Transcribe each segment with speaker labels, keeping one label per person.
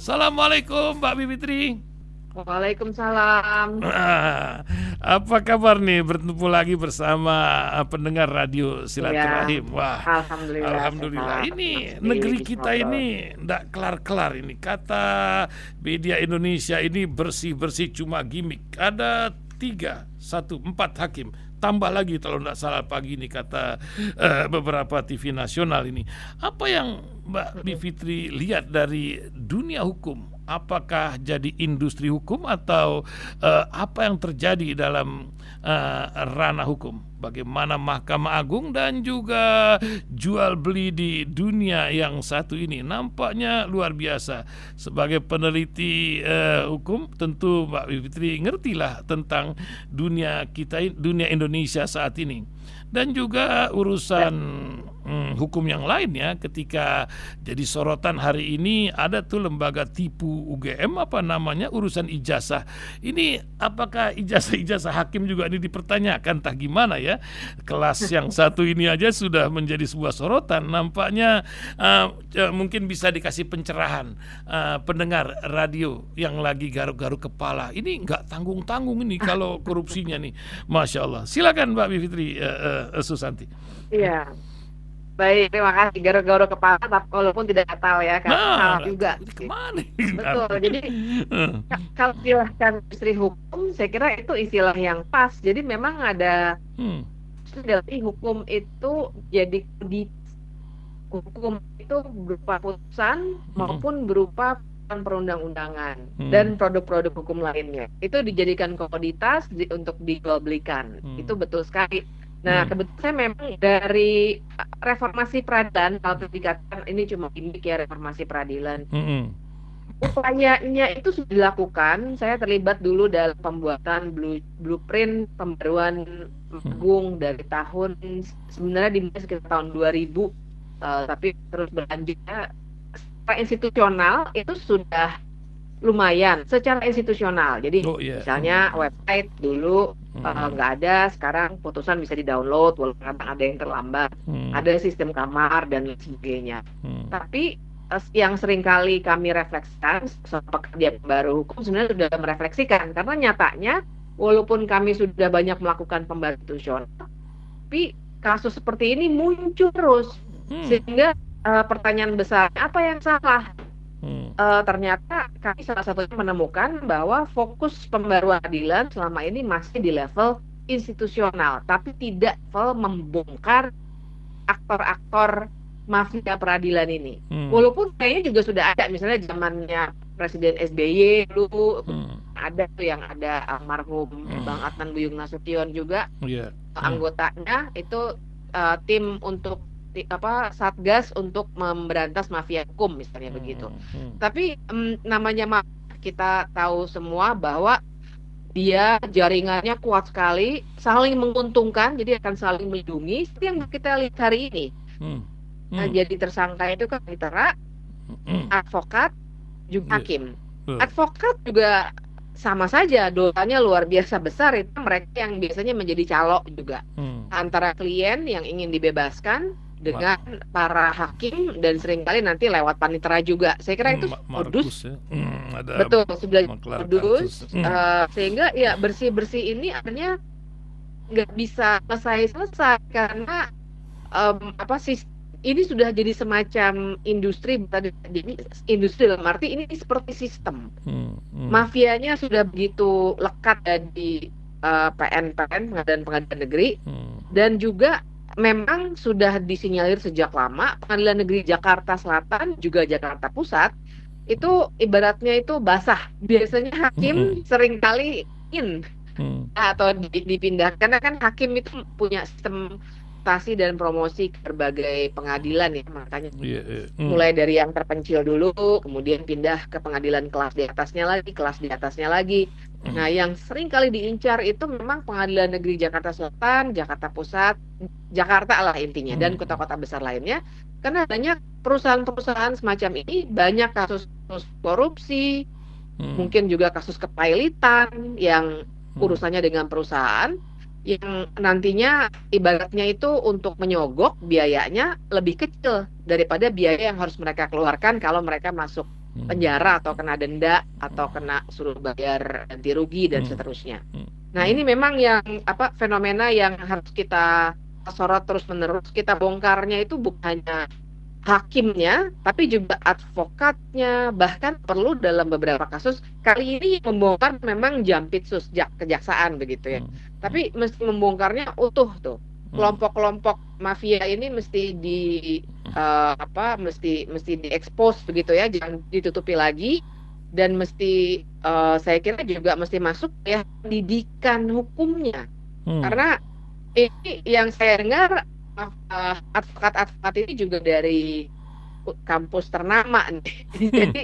Speaker 1: Assalamualaikum Mbak Bivitri.
Speaker 2: Waalaikumsalam.
Speaker 1: Apa kabar nih bertemu lagi bersama pendengar radio
Speaker 2: Ya,
Speaker 1: Silaturahim. Wah,
Speaker 2: alhamdulillah
Speaker 1: alhamdulillah.
Speaker 2: sehat. Senang
Speaker 1: Ini
Speaker 2: sekali
Speaker 1: negeri
Speaker 2: bisa
Speaker 1: kita
Speaker 2: ngobrol.
Speaker 1: ini ndak kelar-kelar ini. Kata media Indonesia ini bersih-bersih cuma gimmick. Ada 4 hakim. Tambah lagi kalau nggak salah pagi ini kata beberapa TV nasional ini. Apa yang Mbak Bivitri lihat dari dunia hukum? Apakah jadi industri hukum atau apa yang terjadi dalam ranah hukum? Bagaimana Mahkamah Agung dan juga jual beli di dunia yang satu ini nampaknya luar biasa. Sebagai peneliti hukum, tentu Mbak Bivitri ngertilah tentang dunia kita, dunia Indonesia saat ini. Dan juga
Speaker 2: Ya,
Speaker 1: urusan hukum yang lainnya ketika jadi sorotan hari ini ada tuh lembaga tipu UGM apa namanya urusan ijazah. Ini apakah ijazah hakim juga ini dipertanyakan entah gimana ya. Kelas yang satu ini aja sudah menjadi sebuah sorotan. Nampaknya mungkin bisa dikasih pencerahan pendengar radio yang lagi garuk-garuk kepala. Ini nggak tanggung-tanggung ini kalau korupsinya nih. Masya Allah. Silakan Mbak Bivitri Susanti.
Speaker 2: iya. Baik, terima kasih. Garuk-garuk kepala, tapi walaupun tidak tahu ya, karena
Speaker 1: Nah,
Speaker 2: salah
Speaker 1: nggak
Speaker 2: juga
Speaker 1: tahu ini
Speaker 2: sih.
Speaker 1: kemana.
Speaker 2: Betul. Jadi kalau silahkan industri hukum, saya kira itu istilah yang pas. Jadi memang ada
Speaker 1: Hmm,
Speaker 2: dari hukum itu jadi di hukum itu berupa putusan
Speaker 1: hmm,
Speaker 2: maupun berupa perundang-undangan dan
Speaker 1: hmm,
Speaker 2: produk-produk hukum lainnya. Itu dijadikan komoditas untuk dijual belikan.
Speaker 1: hmm,
Speaker 2: Itu betul sekali. Nah,
Speaker 1: hmm,
Speaker 2: kebetulan saya memang dari reformasi peradilan, kalau dikatakan ini cuma gimmick ya reformasi peradilan.
Speaker 1: hmm,
Speaker 2: Upayanya itu sudah dilakukan. Saya terlibat dulu dalam pembuatan blueprint pembaruan
Speaker 1: hmm,
Speaker 2: agung dari tahun sebenarnya dimulai sekitar tahun 2000, tapi terus berlanjutnya secara institusional itu sudah lumayan secara institusional. Jadi
Speaker 1: oh iya,
Speaker 2: misalnya website dulu
Speaker 1: hmm,
Speaker 2: nggak ada, sekarang putusan bisa di-download walaupun kadang ada yang terlambat,
Speaker 1: hmm,
Speaker 2: ada sistem kamar dan lain sebagainya.
Speaker 1: hmm,
Speaker 2: Tapi yang seringkali kami refleksikan sebagai pekerja baru hukum sebenarnya sudah merefleksikan karena nyatanya walaupun kami sudah banyak melakukan pembaruan institusional, tapi kasus seperti ini muncul terus
Speaker 1: hmm,
Speaker 2: sehingga pertanyaan besar apa yang salah.
Speaker 1: hmm,
Speaker 2: Ternyata kami salah satunya menemukan bahwa fokus pembaruan peradilan selama ini masih di level institusional, tapi tidak level membongkar aktor-aktor mafia peradilan ini.
Speaker 1: hmm,
Speaker 2: Walaupun kayaknya juga sudah ada, misalnya zamannya Presiden SBY dulu
Speaker 1: hmm,
Speaker 2: ada tuh yang ada almarhum Bang
Speaker 1: hmm,
Speaker 2: Adnan Buyung Nasution juga
Speaker 1: iya, hmm,
Speaker 2: anggotanya itu tim untuk satgas untuk memberantas mafia hukum misalnya begitu.
Speaker 1: hmm, hmm,
Speaker 2: Tapi namanya kita tahu semua bahwa dia jaringannya kuat sekali, saling menguntungkan, jadi akan saling melindungi. Seperti yang kita lihat hari ini.
Speaker 1: hmm,
Speaker 2: Nah,
Speaker 1: hmm,
Speaker 2: jadi tersangka itu kan mitra,
Speaker 1: hmm,
Speaker 2: advokat, juga
Speaker 1: iya,
Speaker 2: hakim.
Speaker 1: betul,
Speaker 2: Advokat juga sama saja, dosanya luar biasa besar. Itu mereka yang biasanya menjadi calo juga.
Speaker 1: hmm,
Speaker 2: Antara klien yang ingin dibebaskan
Speaker 1: Ma-
Speaker 2: dengan para hakim dan seringkali nanti lewat panitera juga. Saya kira itu
Speaker 1: Markus
Speaker 2: modus,
Speaker 1: ya, ada
Speaker 2: betul, sudah
Speaker 1: Maklar
Speaker 2: modus,
Speaker 1: Kartus,
Speaker 2: sehingga ya bersih-bersih ini artinya nggak bisa selesai-selesai karena apa sih ini sudah jadi semacam industri, jadi industri dalam arti ini seperti sistem.
Speaker 1: hmm, hmm,
Speaker 2: Mafianya sudah begitu lekat di PN Pengadilan Negeri,
Speaker 1: hmm,
Speaker 2: dan juga memang sudah disinyalir sejak lama Pengadilan Negeri Jakarta Selatan juga Jakarta Pusat itu ibaratnya itu basah. Biasanya
Speaker 1: hmm,
Speaker 2: hakim seringkali
Speaker 1: hmm,
Speaker 2: atau dipindah karena kan hakim itu punya sistem prestasi dan promosi ke berbagai pengadilan ya, makanya
Speaker 1: iya, iya,
Speaker 2: mulai dari yang terpencil dulu kemudian pindah ke pengadilan kelas di atasnya lagi, kelas di atasnya lagi. Nah, yang sering kali diincar itu memang Pengadilan Negeri Jakarta Selatan, Jakarta Pusat, Jakarta lah intinya, dan
Speaker 1: hmm,
Speaker 2: kota-kota besar lainnya, karena banyak perusahaan-perusahaan semacam ini, banyak kasus korupsi,
Speaker 1: hmm,
Speaker 2: mungkin juga kasus kepailitan yang
Speaker 1: hmm,
Speaker 2: urusannya dengan perusahaan yang nantinya ibaratnya itu untuk menyogok biayanya lebih kecil daripada biaya yang harus mereka keluarkan kalau mereka masuk penjara atau kena denda atau kena suruh bayar ganti rugi dan seterusnya. Nah, ini memang yang fenomena yang harus kita sorot terus-menerus. Kita bongkarnya itu bukan hanya hakimnya, tapi juga advokatnya, bahkan perlu dalam beberapa kasus. Kali ini yang membongkar memang Jampitsus, kejaksaan begitu ya. Tapi mesti membongkarnya utuh tuh. Kelompok-kelompok mafia ini mesti mesti diekspos begitu ya, jangan ditutupi lagi, dan mesti saya kira juga mesti masuk ya pendidikan hukumnya. Karena ini yang saya dengar advokat-advokat ini juga dari kampus ternama nih. Jadi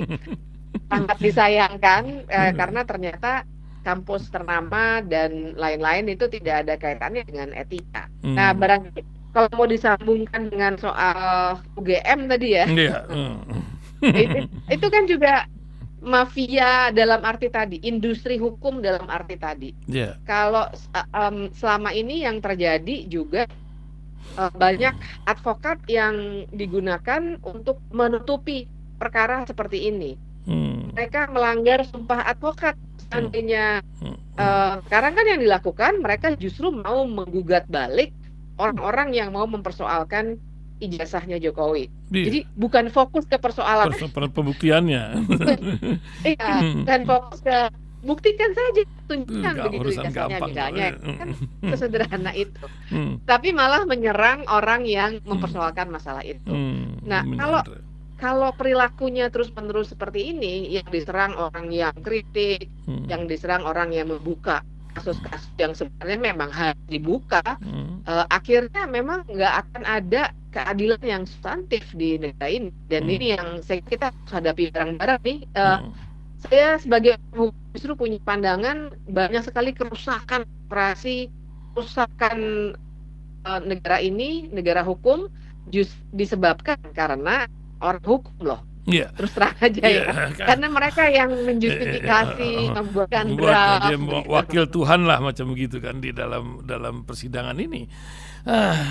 Speaker 2: sangat disayangkan karena ternyata kampus ternama dan lain-lain itu tidak ada kaitannya dengan etika. Nah, barangkali kalau mau disambungkan dengan soal UGM tadi ya, itu kan juga mafia dalam arti tadi, industri hukum dalam arti tadi. Kalau selama ini yang terjadi juga banyak advokat yang digunakan untuk menutupi perkara seperti ini. Mereka melanggar sumpah advokat. Seandainya sekarang kan yang dilakukan, mereka justru mau menggugat balik orang-orang yang mau mempersoalkan ijazahnya Jokowi. Jadi bukan fokus ke persoalan
Speaker 1: pembuktiannya.
Speaker 2: Iya, dan fokus ke buktikan saja, tunjukkan begitu ijazahnya misalnya, kan sesederhana itu. Tapi malah menyerang orang yang mempersoalkan masalah itu. Nah, kalau perilakunya terus-menerus seperti ini, yang diserang orang yang kritik, yang diserang orang yang membuka kasus-kasus yang sebenarnya memang harus dibuka, akhirnya memang nggak akan ada keadilan yang substantif di negara ini. Dan ini yang kita harus hadapi bareng-bareng nih. Saya sebagai justru punya pandangan banyak sekali kerusakan negara ini, negara hukum, disebabkan karena orang hukum loh. Terus terang aja ya. Karena mereka yang menjustifikasi, membuatkan draft.
Speaker 1: Dia wakil Tuhan lah macam begitu kan di dalam persidangan ini.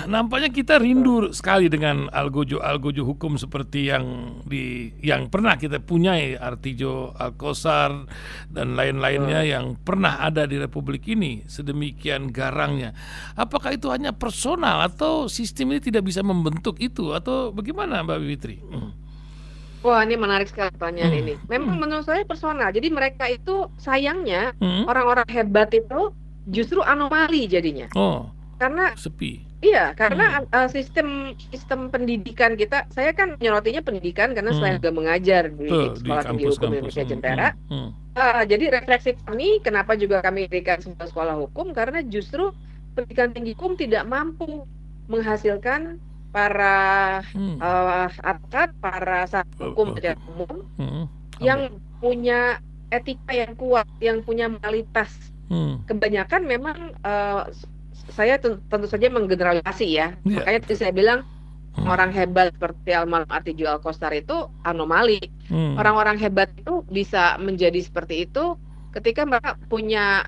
Speaker 1: Nampaknya kita rindu sekali dengan algojo hukum seperti yang pernah kita punyai, Artijo Alkosar dan lain-lainnya yang pernah ada di Republik ini sedemikian garangnya. Apakah itu hanya personal atau sistem ini tidak bisa membentuk itu, atau bagaimana Mbak Bivitri?
Speaker 2: Wah, ini menarik sekali pertanyaan ini. Memang menurut saya personal. Jadi mereka itu sayangnya orang-orang hebat itu justru anomali jadinya. Karena
Speaker 1: sepi.
Speaker 2: Iya, karena sistem pendidikan kita, saya kan menyoroti pendidikan karena saya juga mengajar di Sekolah Tinggi Hukum Indonesia Jentera. Jadi refleksi kami, kenapa juga kami berikan sebuah sekolah hukum, karena justru pendidikan tinggi hukum tidak mampu menghasilkan para advokat, para hukum secara umum yang punya etika yang kuat, yang punya moralitas. Kebanyakan memang saya tentu saja menggeneralisasi ya. Makanya tadi saya bilang orang hebat seperti almarhum Artijo Alkostar itu anomali. Orang-orang hebat itu bisa menjadi seperti itu ketika mereka punya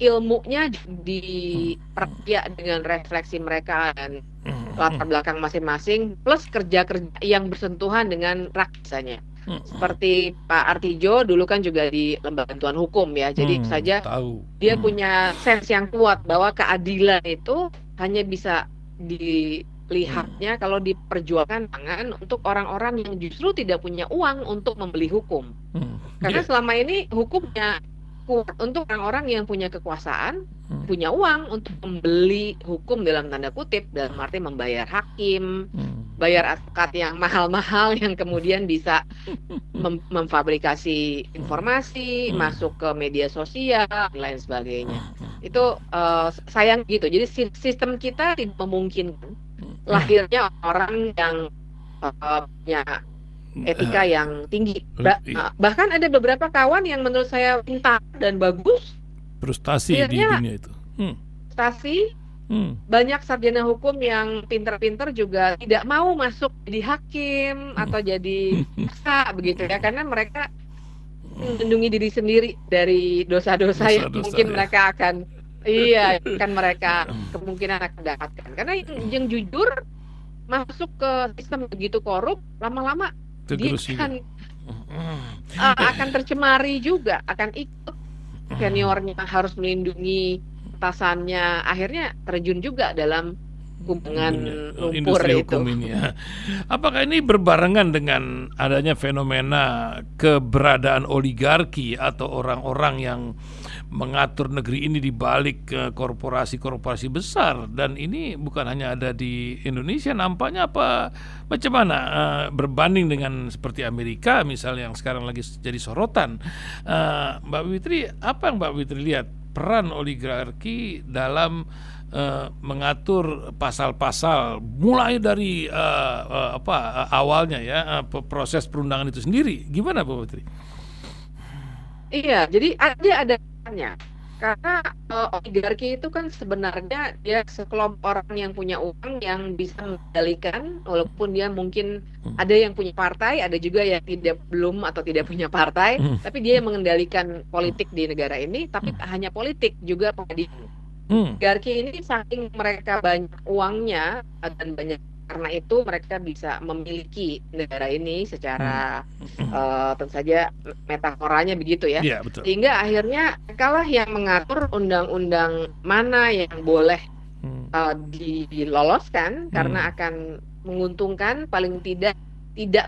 Speaker 2: ilmunya diperkaya dengan refleksi mereka dan latar belakang masing-masing, plus kerja-kerja yang bersentuhan dengan rakyatnya. Seperti Pak Artijo dulu kan juga di lembaga bantuan hukum ya, jadi saja dia punya sense yang kuat bahwa keadilan itu hanya bisa dilihatnya kalau diperjuangkan tangan untuk orang-orang yang justru tidak punya uang untuk membeli hukum. Karena selama ini hukumnya kuat untuk orang-orang yang punya kekuasaan, punya uang untuk membeli hukum dalam tanda kutip, dalam arti membayar hakim, bayar advokat yang mahal-mahal yang kemudian bisa memfabrikasi informasi, masuk ke media sosial, dan lain sebagainya. Itu sayang gitu. Jadi sistem kita tidak memungkinkan lahirnya orang yang punya etika yang tinggi. Bahkan ada beberapa kawan yang menurut saya pintar dan bagus,
Speaker 1: frustasi di dunia itu.
Speaker 2: Frustasi. Banyak sarjana hukum yang pintar-pintar juga tidak mau masuk jadi hakim atau jadi jaksa begitu ya, karena mereka melindungi diri sendiri dari dosa-dosa yang mungkin mereka akan mereka kemungkinan akan dapatkan. Karena yang jujur masuk ke sistem begitu korup, lama-lama dia
Speaker 1: Tergerus juga.
Speaker 2: akan tercemari juga, akan ikut seniornya harus melindungi atasannya, akhirnya terjun juga dalam hubungan lumpur
Speaker 1: Industri
Speaker 2: itu.
Speaker 1: hukum ini ya. Apakah ini berbarengan dengan adanya fenomena keberadaan oligarki atau orang-orang yang mengatur negeri ini di balik korporasi-korporasi besar, dan ini bukan hanya ada di Indonesia nampaknya, apa macam mana berbanding dengan seperti Amerika misalnya yang sekarang lagi jadi sorotan. Mbak Fitri, apa yang Mbak Fitri lihat peran oligarki dalam mengatur pasal-pasal mulai dari awalnya ya, proses perundangan itu sendiri, gimana Bu Putri?
Speaker 2: Iya, jadi ada perannya. Karena oligarki itu kan sebenarnya dia sekelompok orang yang punya uang yang bisa mengendalikan, walaupun dia mungkin ada yang punya partai, ada juga yang belum atau tidak punya partai, tapi dia yang mengendalikan politik di negara ini, tapi tak hanya politik, juga pengadilan. Oligarki ini saking mereka banyak uangnya dan banyak, karena itu mereka bisa memiliki negara ini secara tentu saja metaforanya begitu ya.
Speaker 1: Iya, betul.
Speaker 2: Sehingga akhirnya mereka yang mengatur undang-undang mana yang boleh diloloskan karena akan menguntungkan, paling tidak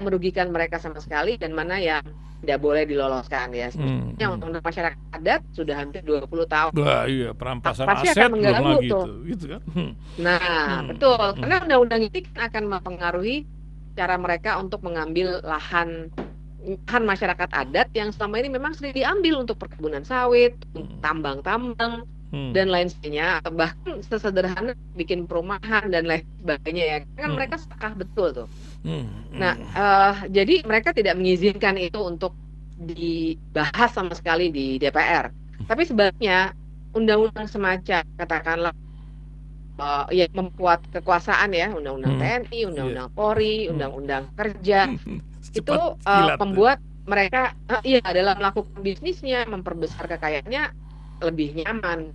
Speaker 2: merugikan mereka sama sekali, dan mana yang tidak boleh diloloskan ya. Yang undang masyarakat adat sudah hampir 20 tahun.
Speaker 1: Wah, iya, perampasan
Speaker 2: Pasti
Speaker 1: aset
Speaker 2: akan mengganggu
Speaker 1: belum lagi
Speaker 2: tuh.
Speaker 1: gitu kan.
Speaker 2: Nah, betul. Karena undang-undang ini akan mempengaruhi cara mereka untuk mengambil lahan masyarakat adat yang selama ini memang sering diambil untuk perkebunan sawit, tambang-tambang, dan lain sebagainya, atau bahkan sesederhana bikin perumahan dan lain sebagainya ya. Kan mereka sepakat betul tuh. Nah, jadi mereka tidak mengizinkan itu untuk dibahas sama sekali di DPR. Tapi sebaliknya undang-undang semacam katakanlah ya membuat kekuasaan ya, undang-undang TNI, undang-undang Polri, undang-undang kerja itu membuat mereka dalam melakukan bisnisnya, memperbesar kekayaannya lebih nyaman.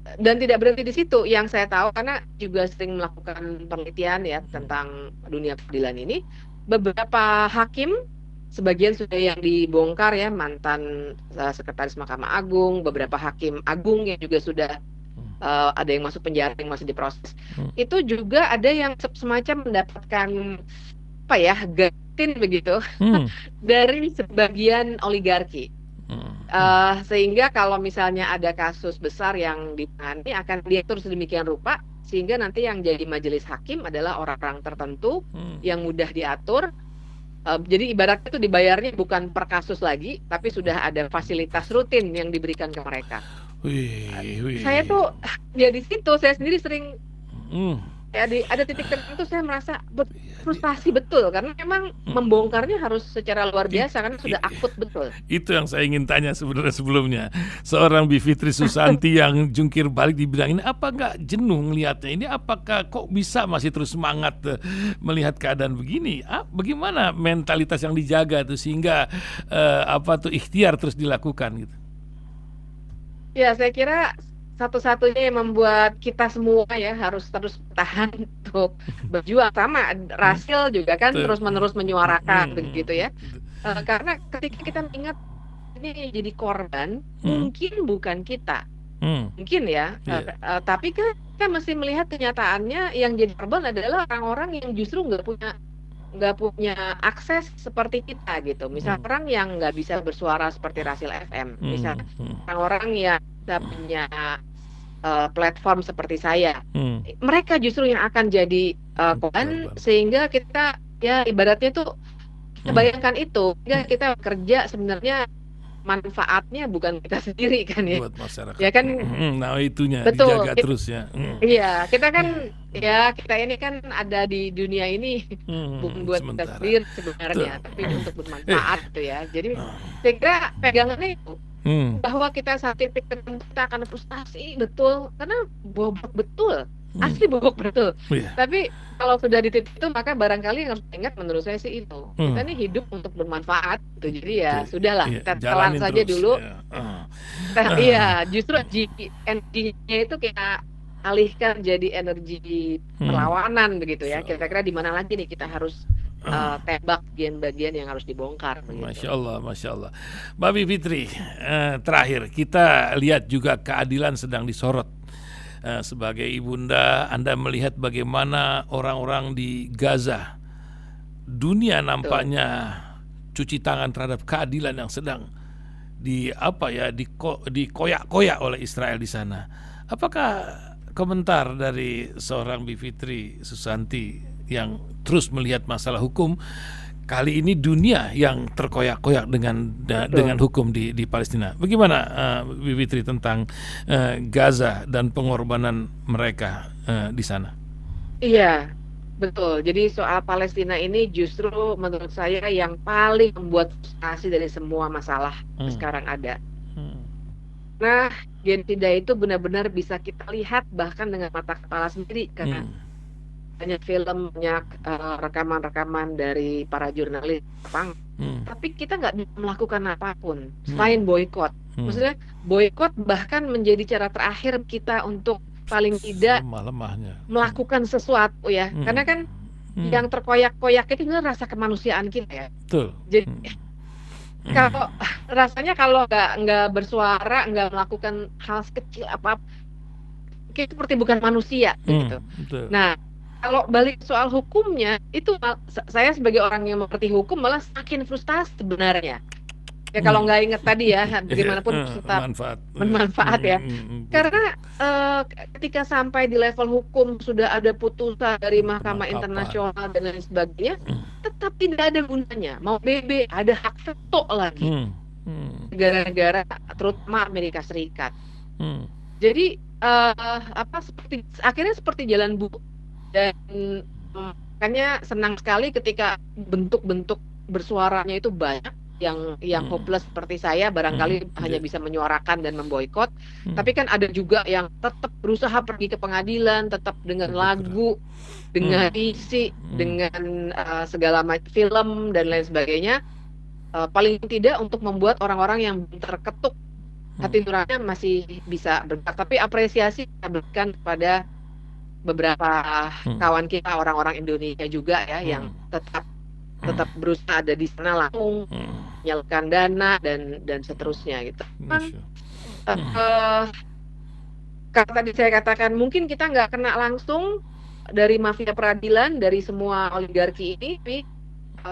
Speaker 2: Dan tidak berhenti di situ. Yang saya tahu, karena juga sering melakukan penelitian ya tentang dunia peradilan ini, beberapa hakim, sebagian sudah yang dibongkar ya, mantan sekretaris Mahkamah Agung, beberapa hakim agung yang juga sudah ada yang masuk penjara, yang masih diproses. Itu juga ada yang semacam mendapatkan gatin begitu dari sebagian oligarki. Sehingga kalau misalnya ada kasus besar yang ditangani akan diatur sedemikian rupa sehingga nanti yang jadi majelis hakim adalah orang-orang tertentu yang mudah diatur. Jadi ibaratnya itu dibayarnya bukan per kasus lagi, tapi sudah ada fasilitas rutin yang diberikan ke mereka. Saya tuh ya di situ saya sendiri sering ada titik tertentu saya merasa frustasi betul, karena memang membongkarnya harus secara luar biasa karena sudah akut betul.
Speaker 1: Itu yang saya ingin tanya sebenarnya sebelumnya. Seorang Bivitri Susanti yang jungkir balik di bidang ini, apa nggak jenuh ngelihatnya ini? Apakah kok bisa masih terus semangat melihat keadaan begini? Bagaimana mentalitas yang dijaga tuh sehingga ikhtiar terus dilakukan gitu?
Speaker 2: Ya, saya kira satu-satunya yang membuat kita semua ya harus terus bertahan untuk berjuang, sama Rasil juga kan terus-menerus menyuarakan begitu ya. Karena ketika kita mengingat ini jadi korban, mungkin bukan kita, mungkin ya, tapi kan kita mesti melihat kenyataannya yang jadi korban adalah orang-orang yang justru nggak punya akses seperti kita gitu. Misal orang yang nggak bisa bersuara seperti Rasil FM, misal orang-orang yang tidak punya platform seperti saya, mereka justru yang akan jadi korban, sehingga kita ya ibaratnya tuh kita bayangkan itu, sehingga kita kerja sebenarnya manfaatnya bukan kita sendiri kan ya,
Speaker 1: buat masyarakat.
Speaker 2: Ya kan,
Speaker 1: nah itunya
Speaker 2: betul,
Speaker 1: dijaga terus ya.
Speaker 2: Iya, kita kan ya kita ini kan ada di dunia ini bukan buat kita sendiri sebenarnya, tapi untuk bermanfaat tuh ya. Jadi saya kira pegangannya itu bahwa kita saat titik tertentu kita akan frustasi betul karena bobok betul, asli bobok betul. Tapi kalau sudah di titik itu maka barangkali yang harus ingat menurut saya sih itu kita ini hidup untuk bermanfaat gitu. Jadi ya sudahlah, kita telan saja terus, dulu. Iya, justru energinya itu kita alihkan jadi energi perlawanan begitu ya. Kira-kira di mana lagi nih kita harus tembak bagian-bagian yang harus dibongkar begitu.
Speaker 1: Masya Allah, Masya Allah. Mbak Bivitri, terakhir kita lihat juga keadilan sedang disorot. Sebagai ibunda, Anda melihat bagaimana orang-orang di Gaza, dunia nampaknya cuci tangan terhadap keadilan yang sedang dikoyak-koyak oleh Israel di sana. Apakah komentar dari seorang Bivitri Susanti yang terus melihat masalah hukum, kali ini dunia yang terkoyak-koyak dengan hukum di Palestina? Bagaimana Bivitri tentang Gaza dan pengorbanan mereka di sana?
Speaker 2: Iya, betul. Jadi soal Palestina ini justru menurut saya yang paling membuat frustrasi dari semua masalah sekarang ada. Nah, genosida itu benar-benar bisa kita lihat bahkan dengan mata kepala sendiri karena banyak film, banyak rekaman-rekaman dari para jurnalis Jepang. Tapi kita nggak bisa melakukan apapun selain boykot. Maksudnya boykot bahkan menjadi cara terakhir kita untuk paling tidak
Speaker 1: lemah-lemahnya
Speaker 2: melakukan sesuatu ya. Karena kan yang terkoyak-koyak itu sebenarnya rasa kemanusiaan kita ya.
Speaker 1: Betul.
Speaker 2: Jadi kalau rasanya kalau nggak bersuara, nggak melakukan hal sekecil apa, itu seperti bukan manusia gitu.
Speaker 1: Betul.
Speaker 2: Nah, kalau balik soal hukumnya, itu saya sebagai orang yang mengerti hukum malah semakin frustasi sebenarnya. Ya kalau nggak ingat tadi ya, bagaimanapun tetap bermanfaat ya. Karena ketika sampai di level hukum sudah ada putusan dari Mahkamah Internasional dan lain sebagainya, tetap tidak ada gunanya. Mau BB ada hak veto lagi. Negara-negara terutama Amerika Serikat. Jadi akhirnya seperti jalan buntu. Dan makanya senang sekali ketika bentuk-bentuk bersuaranya itu banyak yang hopeless seperti saya barangkali hanya bisa menyuarakan dan memboikot, tapi kan ada juga yang tetap berusaha pergi ke pengadilan, tetap dengan lagu, dengan visi, dengan segala macam film dan lain sebagainya, paling tidak untuk membuat orang-orang yang terketuk hati nuraninya masih bisa bergerak. Tapi apresiasi kita berikan kepada beberapa kawan kita orang-orang Indonesia juga ya yang tetap berusaha ada di sana langsung menyalurkan dana dan seterusnya gitu. Kalau tadi saya katakan mungkin kita nggak kena langsung dari mafia peradilan dari semua oligarki ini, tapi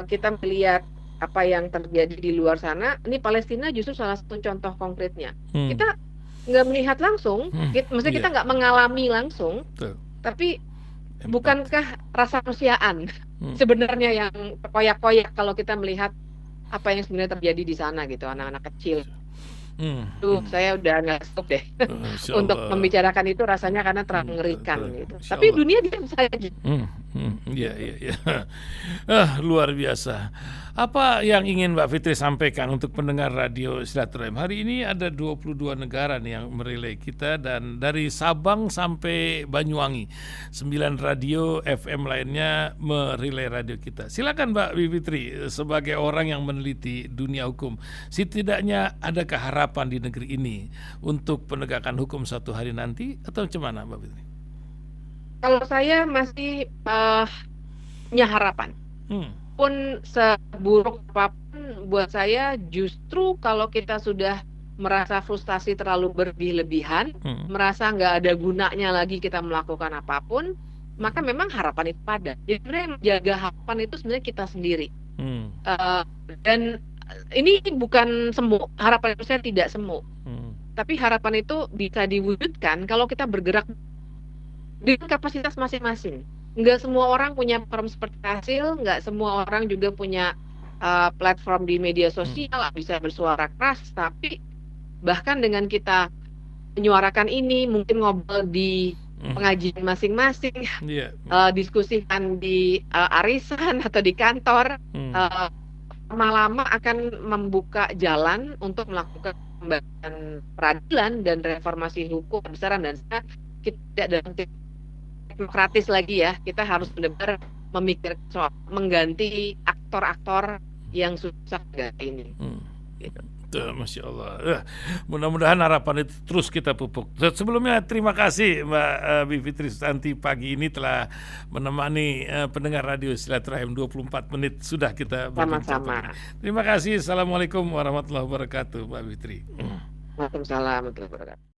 Speaker 2: kita melihat apa yang terjadi di luar sana. Ini Palestina justru salah satu contoh konkretnya. Kita nggak melihat langsung, maksudnya kita nggak mengalami langsung, tapi bukankah rasa kemanusiaan sebenarnya yang koyak-koyak kalau kita melihat apa yang sebenarnya terjadi di sana gitu, anak-anak kecil. Saya udah nggak stop deh untuk membicarakan itu rasanya karena terlalu mengerikan gitu. Tapi dunia diam saja.
Speaker 1: Iya. Luar biasa. Apa yang ingin Mbak Fitri sampaikan untuk pendengar radio Silaturahim? Hari ini ada 22 negara nih yang merelay kita, dan dari Sabang sampai Banyuwangi 9 radio FM lainnya merelay radio kita. Silakan Mbak Fitri, sebagai orang yang meneliti dunia hukum, setidaknya adakah harapan di negeri ini untuk penegakan hukum suatu hari nanti, atau macam mana Mbak Fitri?
Speaker 2: Kalau saya masih punya harapan. Pun seburuk apapun buat saya, justru kalau kita sudah merasa frustasi terlalu berlebih-lebihan, merasa nggak ada gunanya lagi kita melakukan apapun, maka memang harapan itu pada. Jadi sebenarnya menjaga harapan itu sebenarnya kita sendiri. Dan ini bukan semu, harapan itu saya tidak semu. Tapi harapan itu bisa diwujudkan kalau kita bergerak dengan kapasitas masing-masing. Nggak semua orang punya platform seperti Hasil, nggak semua orang juga punya platform di media sosial, bisa bersuara keras, tapi bahkan dengan kita menyuarakan ini, mungkin ngobrol di pengajian masing-masing, diskusikan di arisan atau di kantor, lama-lama akan membuka jalan untuk melakukan pembahasan peradilan dan reformasi hukum besaran, dan kita tidak dalam demokratis lagi ya, kita harus benar-benar memikirkan soal mengganti aktor-aktor yang susah ini. gitu.
Speaker 1: Tuh, Masya Allah. Mudah-mudahan harapan itu terus kita pupuk. Sebelumnya terima kasih Mbak Bivitri Susanti pagi ini telah menemani pendengar radio Silaturahim 24 menit sudah kita berbincang.
Speaker 2: Sama-sama.
Speaker 1: Terima kasih. Assalamualaikum warahmatullahi wabarakatuh Mbak Bivitri.
Speaker 2: Waalaikumsalam warahmatullahi wabarakatuh.